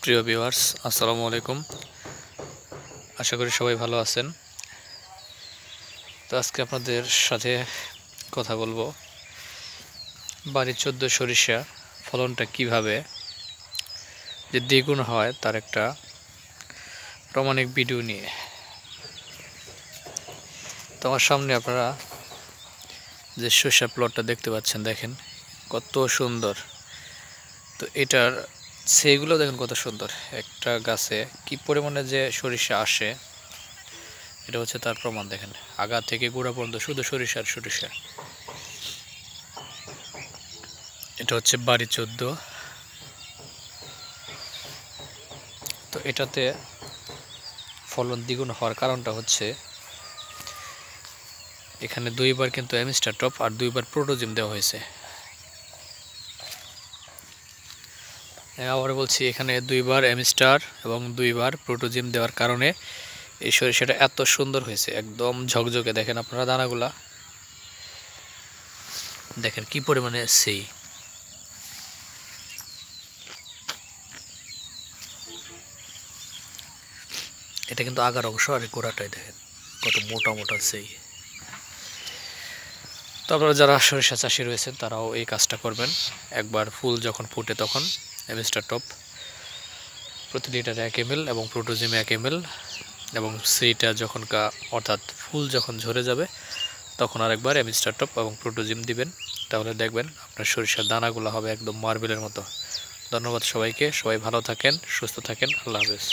প্রিয় ভিউয়ার্স, আসসালামু আলাইকুম। আশা করি সবাই ভালো আছেন। তো আজকে আপনাদের সাথে কথা বলবো বাড়ির 14 সরিষা ফলনটা কিভাবে যে দ্বিগুণ হয় তার একটা প্রমাণিক ভিডিও নিয়ে। তো আমার সামনে আপনারা যে সরিষা প্লটটা দেখতে পাচ্ছেন, দেখেন কত সুন্দর। তো এটার সেইগুলো দেখেন কত সুন্দর। একটা গাছে কি পরিমাণে যে সরিষা আসে এটা হচ্ছে তার প্রমাণ। দেখেন আগা থেকে গোড়া পর্যন্ত শুধু সরিষা আর সরিষা। এটা হচ্ছে বাড়ি 14। তো এটাতে ফলন দ্বিগুণ হওয়ার কারণটা হচ্ছে এখানে দুইবার কিন্তু অ্যামিস্টার টপ আর দুইবার প্রোটোজিম দেওয়া হয়েছে। আবার বলছি, এখানে দুইবার অ্যামিস্টার এবং দুইবার প্রোটোজিম দেওয়ার কারণে এই সরিষাটা এত সুন্দর হয়েছে, একদম ঝকঝকে। দেখেন আপনারা দানাগুলা দেখেন কি পরিমাণে সেই। এটা কিন্তু আগার অংশ, আর গোড়াটাই দেখেন কত মোটা মোটা সেই। তো আপনারা যারা সরিষা চাষি রয়েছেন তারাও এই কাজটা করবেন। একবার ফুল যখন ফুটে তখন অ্যামিস্টার টপ প্রতি লিটারে 1 ml এবং প্রোটোজিম 1 ml, এবং সেইটা যখন অর্থাৎ ফুল যখন ঝরে যাবে তখন আরেকবার অ্যামিস্টার টপ এবং প্রোটোজিম দিবেন। তাহলে দেখবেন আপনার সরিষার দানাগুলো হবে একদম মার্বেলের মতো। ধন্যবাদ সবাইকে। সবাই ভালো থাকেন, সুস্থ থাকেন। আল্লাহ হাফেজ।